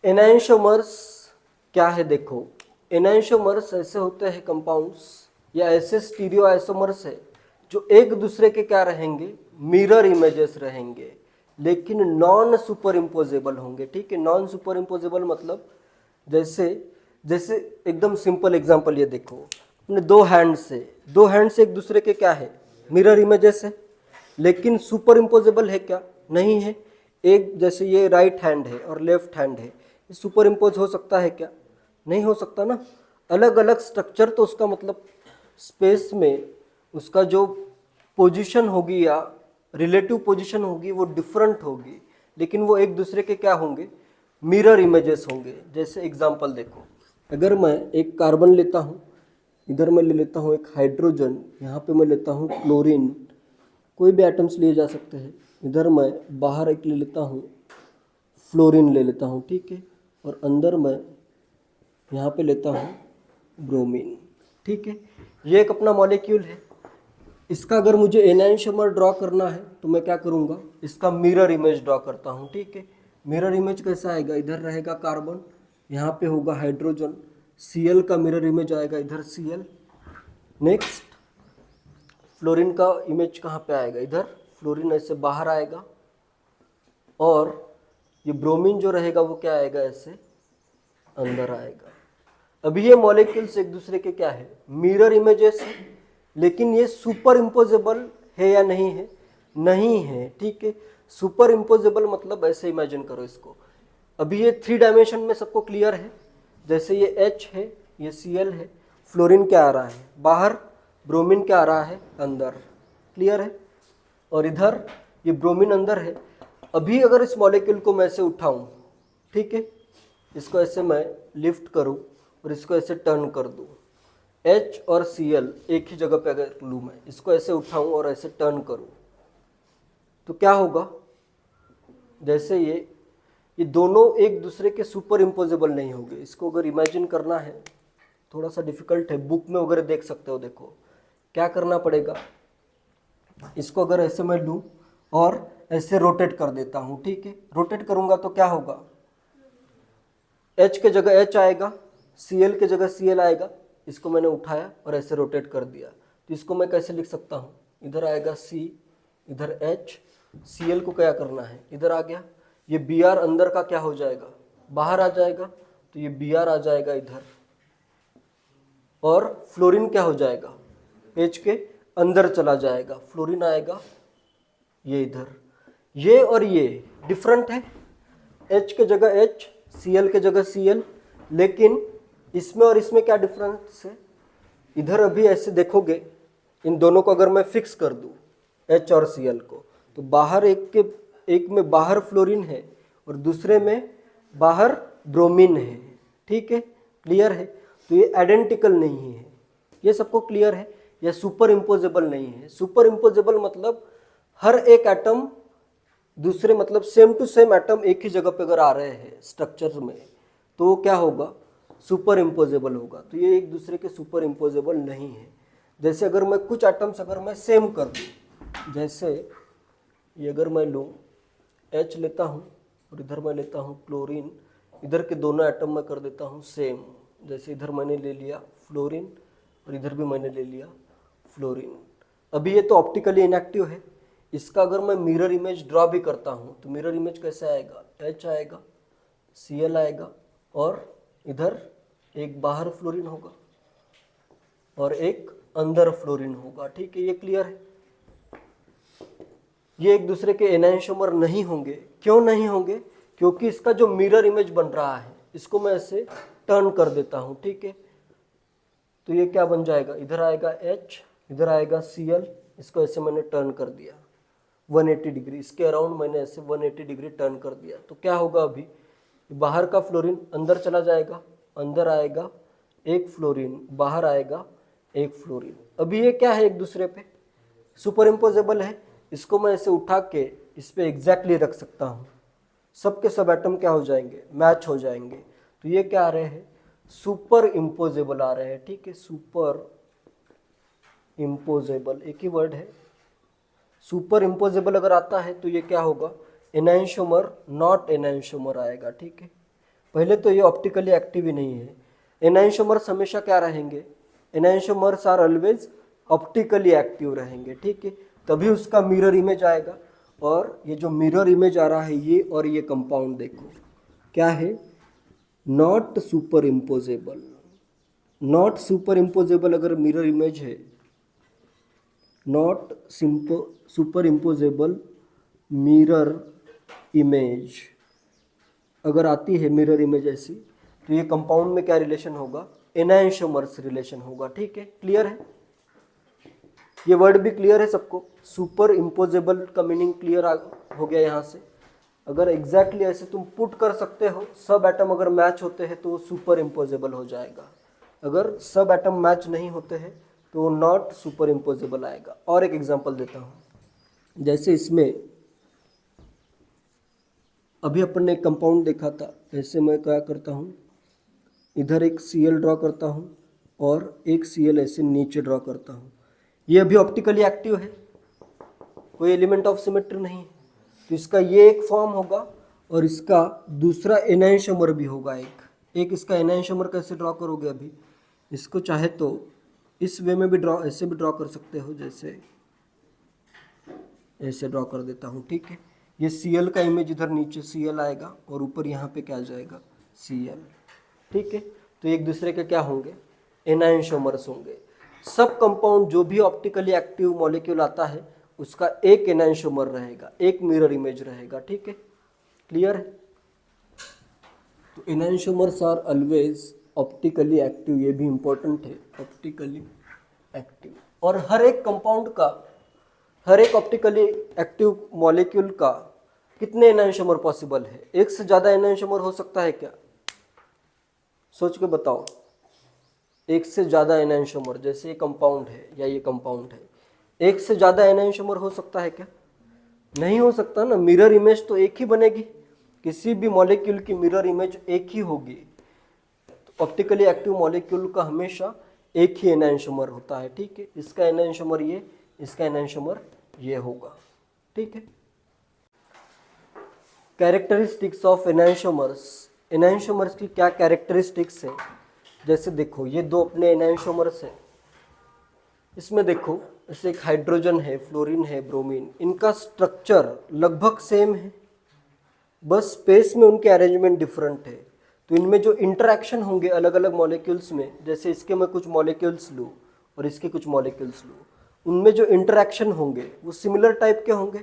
एनाइंशोमर्स क्या है देखो, एनाइंशोमर्स ऐसे होते हैं कंपाउंड्स या ऐसे स्टीरियो आइसोमर्स है जो एक दूसरे के क्या रहेंगे, मिरर इमेजेस रहेंगे, लेकिन नॉन सुपर इम्पोजेबल होंगे। ठीक है, नॉन सुपर इम्पोजेबल मतलब जैसे जैसे एकदम सिंपल एग्जांपल ये देखो, अपने दो हैंड से एक दूसरे के क्या है, मिरर इमेजेस है, लेकिन सुपर इम्पोजेबल है क्या, नहीं है। एक जैसे ये राइट हैंड है और लेफ्ट हैंड है, ये सुपर इम्पोज हो सकता है क्या, नहीं हो सकता ना। अलग अलग स्ट्रक्चर, तो उसका मतलब स्पेस में उसका जो पोजीशन होगी या रिलेटिव पोजीशन होगी वो डिफरेंट होगी, लेकिन वो एक दूसरे के क्या होंगे, मिरर इमेजेस होंगे। जैसे एग्जांपल देखो, अगर मैं एक कार्बन लेता हूँ, इधर मैं ले लेता हूँ एक हाइड्रोजन, यहाँ पे मैं लेता हूँ क्लोरीन, कोई भी एटम्स लिए जा सकते हैं। इधर मैं बाहर एक ले लेता हूँ फ्लोरीन ले लेता हूँ, ठीक है, और अंदर मैं यहाँ पे लेता हूँ ब्रोमीन। ठीक है, ये एक अपना मॉलिक्यूल है। इसका अगर मुझे एनाइंशोमर ड्रॉ करना है तो मैं क्या करूँगा, इसका मिरर इमेज ड्रॉ करता हूँ। ठीक है, मिरर इमेज कैसा आएगा, इधर रहेगा कार्बन, यहाँ पे होगा हाइड्रोजन, Cl का मिरर इमेज आएगा इधर Cl। नेक्स्ट फ्लोरीन का इमेज कहाँ पे आएगा, इधर फ्लोरीन ऐसे बाहर आएगा, और ये ब्रोमीन जो रहेगा वो क्या आएगा, ऐसे अंदर आएगा। अभी ये मॉलिक्यूल्स एक दूसरे के क्या है, मिरर इमेजेस है, लेकिन ये सुपर इम्पोजेबल है या नहीं है, नहीं है। ठीक है, सुपर इम्पोजेबल मतलब ऐसे इमेजिन करो इसको, अभी ये 3 डायमेंशन में सबको क्लियर है। जैसे ये H है, ये Cl है, फ्लोरीन क्या आ रहा है बाहर, ब्रोमीन क्या आ रहा है अंदर, क्लियर है। और इधर ये ब्रोमीन अंदर है। अभी अगर इस मॉलिक्यूल को मैं ऐसे उठाऊं, ठीक है, इसको ऐसे मैं लिफ्ट करूं और इसको ऐसे टर्न कर दूं, H और Cl एक ही जगह पे अगर लूँ, मैं इसको ऐसे उठाऊं और ऐसे टर्न करूं, तो क्या होगा, जैसे ये दोनों एक दूसरे के सुपर इम्पोजेबल नहीं होंगे। इसको अगर इमेजिन करना है, थोड़ा सा डिफिकल्ट है, बुक में वगैरह देख सकते हो। देखो क्या करना पड़ेगा, इसको अगर ऐसे मैं लूँ और ऐसे रोटेट कर देता हूँ, ठीक है, रोटेट करूँगा तो क्या होगा, H के जगह H आएगा, Cl के जगह Cl आएगा। इसको मैंने उठाया और ऐसे रोटेट कर दिया, तो इसको मैं कैसे लिख सकता हूँ, इधर आएगा C, इधर H, Cl को क्या करना है, इधर आ गया, ये Br अंदर का क्या हो जाएगा, बाहर आ जाएगा, तो ये Br आ जाएगा इधर, और फ्लोरीन क्या हो जाएगा, H के अंदर चला जाएगा, फ्लोरीन आएगा ये इधर। ये और ये डिफरेंट है, H के जगह H, Cl के जगह Cl, लेकिन इसमें और इसमें क्या डिफरेंस है, इधर अभी ऐसे देखोगे, इन दोनों को अगर मैं फिक्स कर दूं H और Cl को, तो बाहर एक में बाहर फ्लोरीन है और दूसरे में बाहर ब्रोमीन है। ठीक है, क्लियर है। तो ये आइडेंटिकल नहीं है, ये सबको क्लियर है। ये सुपर इम्पोजेबल नहीं है। सुपर इम्पोजेबल मतलब हर एक एटम दूसरे, मतलब सेम टू सेम एटम एक ही जगह पे अगर आ रहे हैं स्ट्रक्चर में, तो वो क्या होगा, सुपर इम्पोजेबल होगा। तो ये एक दूसरे के सुपर इम्पोजेबल नहीं है। जैसे अगर मैं कुछ एटम्स अगर मैं सेम कर दूँ, जैसे ये अगर मैं लूँ H लेता हूँ और इधर मैं लेता हूँ क्लोरीन, इधर के दोनों एटम मैं कर देता हूँ सेम। जैसे इधर मैंने ले लिया फ्लोरीन और इधर भी मैंने ले लिया फ्लोरीन। अभी ये तो ऑप्टिकली इनएक्टिव है। इसका अगर मैं मिरर इमेज ड्रॉ भी करता हूँ तो मिरर इमेज कैसे आएगा, H आएगा, Cl आएगा, और इधर एक बाहर फ्लोरीन होगा और एक अंदर फ्लोरीन होगा। ठीक है, ये क्लियर है। ये एक दूसरे के एनाइंशोमर नहीं होंगे। क्यों नहीं होंगे, क्योंकि इसका जो मिरर इमेज बन रहा है, इसको मैं ऐसे टर्न कर देता हूँ। ठीक है, तो ये क्या बन जाएगा, इधर आएगा H, इधर आएगा Cl, इसको ऐसे मैंने टर्न कर दिया 180 डिग्री, इसके अराउंड मैंने ऐसे 180 डिग्री टर्न कर दिया। तो क्या होगा, अभी बाहर का फ्लोरीन अंदर चला जाएगा, अंदर आएगा एक फ्लोरीन, बाहर आएगा एक फ्लोरीन। अभी ये क्या है, एक दूसरे पे सुपर इम्पोजेबल है। इसको मैं ऐसे उठा के इस पे एग्जैक्टली रख सकता हूँ, सब के सब एटम क्या हो जाएंगे, मैच हो जाएंगे। तो ये क्या आ रहे हैं, सुपर इम्पोजेबल आ रहे हैं। ठीक है, सुपर इम्पोजेबल एक ही वर्ड है। सुपर इम्पोजेबल अगर आता है तो ये क्या होगा, एनाइंशोमर नॉट एनाइंशोमर आएगा। ठीक है, पहले तो ये ऑप्टिकली एक्टिव ही नहीं है। एनाइंशोमर्स हमेशा क्या रहेंगे, एनाइंशोमर्स आर ऑलवेज ऑप्टिकली एक्टिव रहेंगे, ठीक है। तभी उसका मिरर इमेज आएगा। और ये जो मिरर इमेज आ रहा है ये और ये कंपाउंड देखो क्या है, not super imposable. Not super imposable अगर मिरर इमेज है, not super imposable mirror image अगर आती है, मिरर इमेज ऐसी, तो ये कंपाउंड में क्या रिलेशन होगा, एनाइंशोमर्स रिलेशन होगा, ठीक है। क्लियर है, ये वर्ड भी क्लियर है सबको। सुपर इम्पोजेबल का मीनिंग क्लियर हो गया यहाँ से। अगर एग्जैक्टली ऐसे तुम पुट कर सकते हो, सब एटम अगर मैच होते हैं तो वो सुपर इम्पोजेबल हो जाएगा। अगर सब एटम मैच नहीं होते हैं तो वो नॉट सुपर इम्पोजेबल आएगा। और एक एग्जांपल देता हूँ, जैसे इसमें अभी अपन ने एक कंपाउंड देखा था, ऐसे मैं क्या करता हूँ, इधर एक Cl ड्रॉ करता हूँ और एक Cl ऐसे नीचे ड्रॉ करता हूँ। ये अभी ऑप्टिकली एक्टिव है, कोई एलिमेंट ऑफ सिमेट्री नहीं है, तो इसका ये एक फॉर्म होगा और इसका दूसरा एनाइंशोमर भी होगा। एक इसका एनाइंशोमर कैसे ड्रॉ करोगे, अभी इसको चाहे तो इस वे में भी ड्रॉ, ऐसे भी ड्रॉ कर सकते हो, जैसे ऐसे ड्रॉ कर देता हूँ, ठीक है। ये Cl का इमेज इधर नीचे Cl आएगा और ऊपर यहाँ पे क्या आ जाएगा, Cl, ठीक है। तो एक दूसरे के क्या होंगे, एनाइंशोमर्स होंगे। सब कंपाउंड जो भी ऑप्टिकली एक्टिव मॉलिक्यूल आता है उसका एक एनाइंशोमर रहेगा, एक मिरर इमेज रहेगा, ठीक है। क्लियर है, तो एनाइंशोमर्स आर ऑलवेज ऑप्टिकली एक्टिव, ये भी इंपॉर्टेंट है, ऑप्टिकली एक्टिव। और हर एक कंपाउंड का, हर एक ऑप्टिकली एक्टिव मॉलिक्यूल का कितने एनाइंशोमर पॉसिबल है, एक से ज़्यादा एनाइंशोमर हो सकता है क्या, सोच के बताओ। एक से ज़्यादा एनाइंशोमर, जैसे ये कंपाउंड है या ये कंपाउंड है, एक से ज़्यादा एनाइंशोमर हो सकता है क्या, नहीं हो सकता ना। मिरर इमेज तो एक ही बनेगी, किसी भी मॉलिक्यूल की मिरर इमेज एक ही होगी। तो ऑप्टिकली एक्टिव मॉलिक्यूल का हमेशा एक ही एनाइंशोमर होता है, ठीक है। इसका एनाइंशोमर ये, इसका एनाइंशोमर ये होगा, ठीक है। कैरेक्टरिस्टिक्स ऑफ एनाइंशोमर्स, एनाइंशोमर्स की क्या कैरेक्टरिस्टिक्स है, जैसे देखो ये दो अपने एनाइंशोमर्स है, इसमें देखो जैसे एक हाइड्रोजन है, फ्लोरीन है, ब्रोमीन, इनका स्ट्रक्चर लगभग सेम है, बस स्पेस में उनके अरेंजमेंट डिफरेंट है। तो इनमें जो इंटरेक्शन होंगे अलग अलग मॉलिक्यूल्स में, जैसे इसके मैं कुछ मॉलिक्यूल्स लूँ और इसके कुछ मॉलिक्यूल्स लूँ, उनमें जो इंटरेक्शन होंगे वो सिमिलर टाइप के होंगे।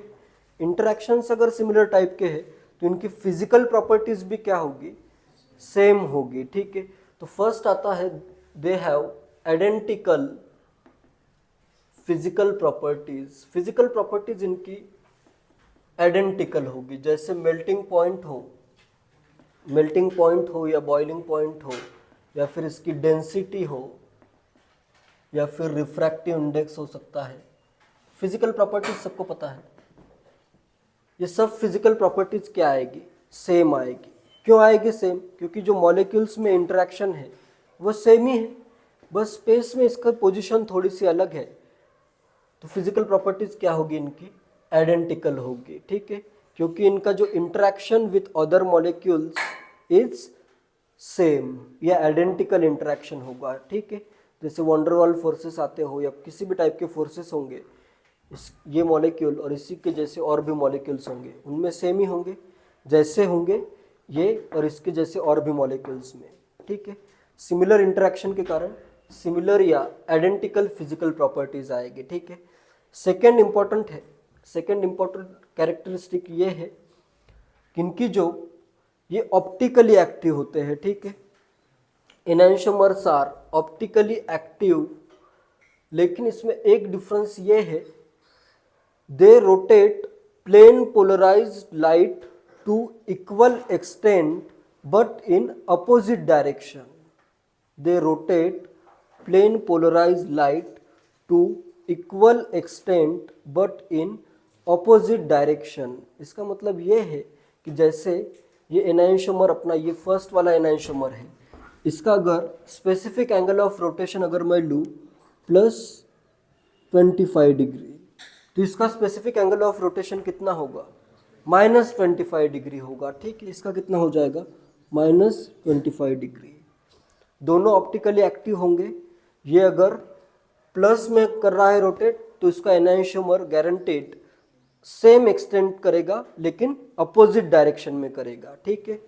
इंटरेक्शंस अगर सिमिलर टाइप के हैं तो इनकी फिजिकल प्रॉपर्टीज भी क्या होगी, सेम होगी, ठीक है। तो फर्स्ट आता है, they have identical physical properties. Physical properties इनकी आइडेंटिकल होगी, जैसे मेल्टिंग पॉइंट हो या बॉइलिंग पॉइंट हो, या फिर इसकी डेंसिटी हो, या फिर रिफ्रैक्टिव इंडेक्स हो सकता है। फिजिकल प्रॉपर्टीज सबको पता है, ये सब फिजिकल प्रॉपर्टीज क्या आएगी, सेम आएगी। क्यों आएगी सेम, क्योंकि जो मॉलिक्यूल्स में इंटरेक्शन है वो सेम ही है, बस स्पेस में इसका पोजीशन थोड़ी सी अलग है। तो फिजिकल प्रॉपर्टीज क्या होगी इनकी, आइडेंटिकल होगी, ठीक है, क्योंकि इनका जो interaction with other molecules is same या आइडेंटिकल इंटरेक्शन होगा, ठीक है। जैसे वंडरवॉल फोर्सेस आते हो या किसी भी टाइप के फोर्सेस होंगे, ये मॉलिक्यूल और इसी के जैसे और भी मॉलिक्यूल्स होंगे, उनमें सेम ही होंगे, जैसे होंगे ये और इसके जैसे और भी मॉलिक्यूल्स में, ठीक है। सिमिलर इंटरेक्शन के कारण सिमिलर या आइडेंटिकल फिजिकल प्रॉपर्टीज आएगी, ठीक है। सेकेंड इंपॉर्टेंट है, सेकेंड इंपॉर्टेंट कैरेक्टरिस्टिक ये है कि इनकी जो ये ऑप्टिकली एक्टिव होते हैं, ठीक है। एनाइंशोमर्स आर ऑप्टिकली एक्टिव, लेकिन इसमें एक डिफरेंस ये है, they rotate plane polarised light to equal extent but in opposite direction. They rotate plane polarised light to equal extent but in opposite direction. इसका मतलब ये है कि जैसे ये एनाइंशोमर अपना ये फर्स्ट वाला एनाइंशोमर है, इसका अगर स्पेसिफिक एंगल ऑफ रोटेशन अगर मैं लूँ +25 डिग्री, तो इसका स्पेसिफिक एंगल ऑफ रोटेशन कितना होगा, -25 डिग्री होगा, ठीक है। इसका कितना हो जाएगा, -25 डिग्री। दोनों ऑप्टिकली एक्टिव होंगे। ये अगर प्लस में कर रहा है रोटेट तो इसका एनांशियोमर गारंटेड सेम एक्सटेंड करेगा लेकिन अपोजिट डायरेक्शन में करेगा। ठीक है,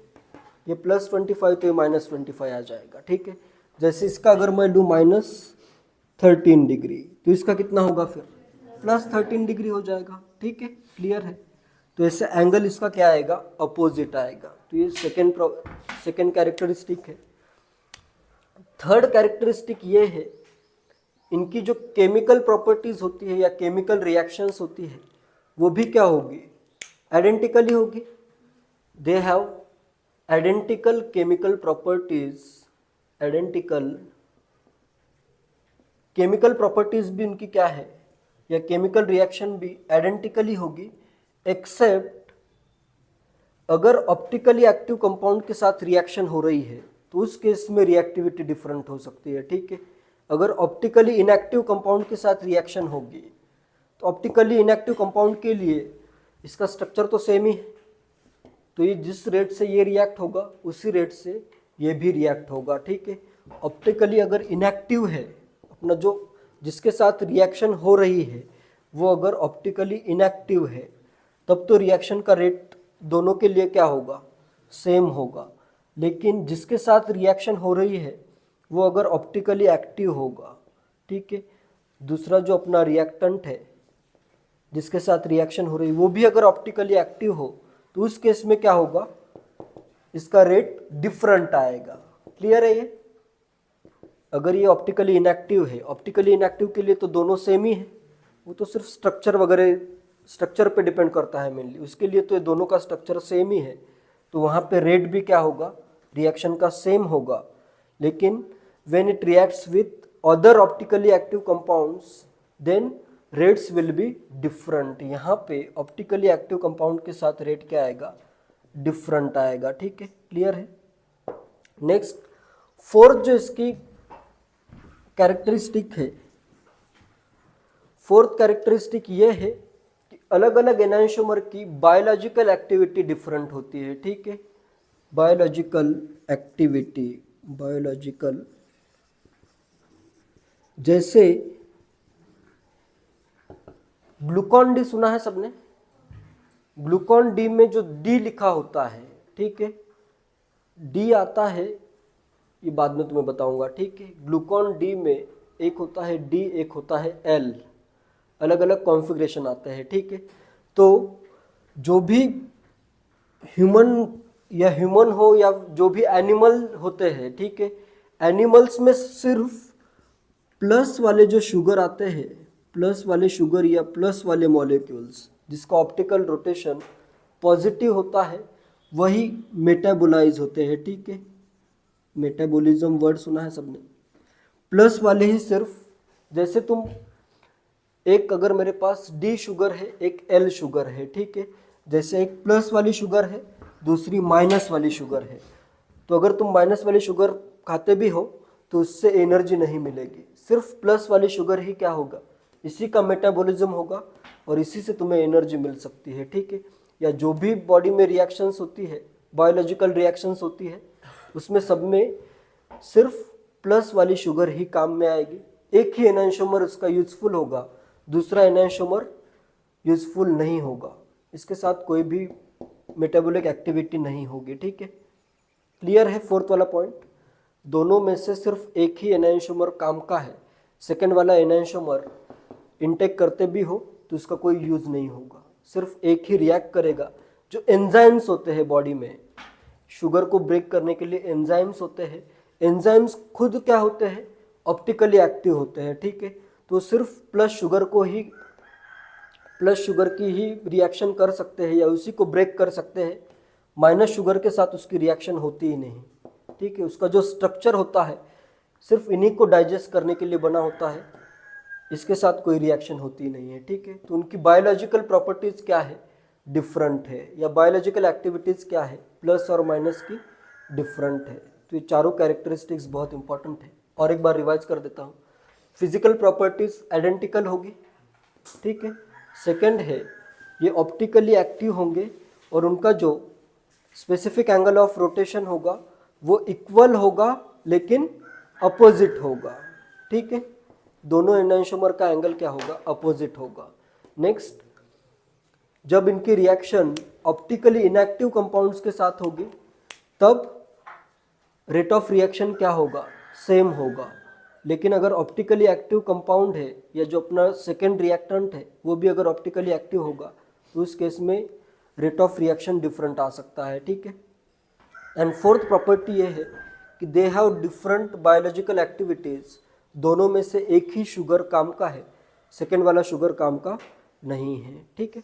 ये +25 तो ये -25 आ जाएगा। ठीक है, जैसे इसका अगर मैं लूँ -13 डिग्री तो इसका कितना होगा फिर +13 डिग्री हो जाएगा। ठीक है, क्लियर है। तो ऐसे एंगल इसका क्या आएगा, अपोजिट आएगा। तो ये सेकेंड कैरेक्टरिस्टिक है। थर्ड कैरेक्टरिस्टिक ये है, इनकी जो केमिकल प्रॉपर्टीज होती है या केमिकल रिएक्शंस होती है वो भी क्या होगी, आइडेंटिकली होगी। They have identical chemical properties, identical chemical properties भी उनकी क्या है या केमिकल रिएक्शन भी आइडेंटिकली होगी, एक्सेप्ट अगर ऑप्टिकली एक्टिव कंपाउंड के साथ रिएक्शन हो रही है तो उस केस में रिएक्टिविटी डिफरेंट हो सकती है। ठीक है, अगर ऑप्टिकली इनएक्टिव कंपाउंड के साथ रिएक्शन होगी तो ऑप्टिकली इनएक्टिव कंपाउंड के लिए इसका स्ट्रक्चर तो सेम ही है, तो ये जिस रेट से ये रिएक्ट होगा उसी रेट से ये भी रिएक्ट होगा। ठीक है, ऑप्टिकली अगर इनएक्टिव है, अपना जो जिसके साथ रिएक्शन हो रही है वो अगर ऑप्टिकली इनएक्टिव है तब तो रिएक्शन का रेट दोनों के लिए क्या होगा, सेम होगा। लेकिन जिसके साथ रिएक्शन हो रही है वो अगर ऑप्टिकली एक्टिव होगा, ठीक है, दूसरा जो अपना रिएक्टेंट है जिसके साथ रिएक्शन हो रही है वो भी अगर ऑप्टिकली एक्टिव हो तो उस केस में क्या होगा, इसका रेट डिफरेंट आएगा। क्लियर है ये। अगर ये ऑप्टिकली इनएक्टिव है, ऑप्टिकली इनएक्टिव के लिए तो दोनों सेम ही है, वो तो सिर्फ स्ट्रक्चर वगैरह स्ट्रक्चर पे डिपेंड करता है मेनली, उसके लिए तो ये दोनों का स्ट्रक्चर सेम ही है, तो वहाँ पे रेट भी क्या होगा, रिएक्शन का सेम होगा। लेकिन when it reacts with other optically active compounds then rates will be different. यहाँ पे ऑप्टिकली एक्टिव कंपाउंड के साथ रेट क्या आएगा, डिफरेंट आएगा। ठीक है, क्लियर है। नेक्स्ट फोर्थ जो इसकी कैरेक्टरिस्टिक है, फोर्थ कैरेक्टरिस्टिक ये है कि अलग अलग एनांशियोमर की बायोलॉजिकल एक्टिविटी डिफरेंट होती है। ठीक है, बायोलॉजिकल एक्टिविटी, बायोलॉजिकल, जैसे ग्लूकॉन डी सुना है सबने, ग्लूकॉन डी में जो डी लिखा होता है, ठीक है, डी आता है, ये बाद में तुम्हें बताऊंगा। ठीक है, ग्लूकॉन डी में एक होता है डी, एक होता है एल, अलग अलग कॉन्फ़िगरेशन आते हैं। ठीक है, तो जो भी ह्यूमन हो या जो भी एनिमल होते हैं, ठीक है, एनिमल्स में सिर्फ प्लस वाले जो शुगर आते हैं, प्लस वाले शुगर या प्लस वाले मॉलिक्यूल्स जिसका ऑप्टिकल रोटेशन पॉजिटिव होता है वही मेटाबोलाइज होते हैं। ठीक है, मेटाबॉलिज्म वर्ड सुना है सबने, प्लस वाले ही सिर्फ, जैसे तुम एक अगर मेरे पास डी शुगर है, एक एल शुगर है, ठीक है, जैसे एक प्लस वाली शुगर है, दूसरी माइनस वाली शुगर है, तो अगर तुम माइनस वाली शुगर खाते भी हो तो उससे एनर्जी नहीं मिलेगी, सिर्फ प्लस वाली शुगर ही क्या होगा, इसी का मेटाबॉलिज्म होगा और इसी से तुम्हें एनर्जी मिल सकती है। ठीक है, या जो भी बॉडी में रिएक्शंस होती है, बायोलॉजिकल रिएक्शंस होती है, उसमें सब में सिर्फ प्लस वाली शुगर ही काम में आएगी। एक ही एनांशियोमर उसका यूजफुल होगा, दूसरा एनांशियोमर यूजफुल नहीं होगा, इसके साथ कोई भी मेटाबॉलिक एक्टिविटी नहीं होगी। ठीक है, क्लियर है। फोर्थ वाला पॉइंट, दोनों में से सिर्फ एक ही एनांशियोमर काम का है, सेकंड वाला एनांशियोमर इनटेक करते भी हो तो इसका कोई यूज नहीं होगा, सिर्फ एक ही रिएक्ट करेगा। जो एंजाइम्स होते हैं बॉडी में, शुगर को ब्रेक करने के लिए एंजाइम्स होते हैं, एंजाइम्स खुद क्या होते हैं, ऑप्टिकली एक्टिव होते हैं। ठीक है, तो सिर्फ प्लस शुगर की ही रिएक्शन कर सकते हैं या उसी को ब्रेक कर सकते हैं, माइनस शुगर के साथ उसकी रिएक्शन होती ही नहीं। ठीक है, उसका जो स्ट्रक्चर होता है सिर्फ इन्हीं को डाइजेस्ट करने के लिए बना होता है, इसके साथ कोई रिएक्शन होती नहीं है। ठीक है, तो उनकी बायोलॉजिकल प्रॉपर्टीज़ क्या है, डिफरेंट है, या बायोलॉजिकल एक्टिविटीज़ क्या है, प्लस और माइनस की डिफरेंट है। तो ये चारों कैरेक्टरिस्टिक्स बहुत इंपॉर्टेंट है। और एक बार रिवाइज कर देता हूँ, फिजिकल प्रॉपर्टीज़ आइडेंटिकल होगी, ठीक है। सेकंड है ये ऑप्टिकली एक्टिव होंगे और उनका जो स्पेसिफिक एंगल ऑफ रोटेशन होगा वो इक्वल होगा लेकिन अपोजिट होगा, ठीक है। दोनों एनाइंशोमर का एंगल क्या होगा, अपोजिट होगा। नेक्स्ट, जब इनकी रिएक्शन ऑप्टिकली इनएक्टिव कंपाउंड्स के साथ होगी तब रेट ऑफ रिएक्शन क्या होगा, सेम होगा। लेकिन अगर ऑप्टिकली एक्टिव कंपाउंड है या जो अपना सेकेंड रिएक्टेंट है वो भी अगर ऑप्टिकली एक्टिव होगा तो उस केस में रेट ऑफ रिएक्शन डिफरेंट आ सकता है, ठीक है। एंड फोर्थ प्रॉपर्टी ये है कि they have different biological activities. दोनों में से एक ही शुगर काम का है, सेकेंड वाला शुगर काम का नहीं है, ठीक है।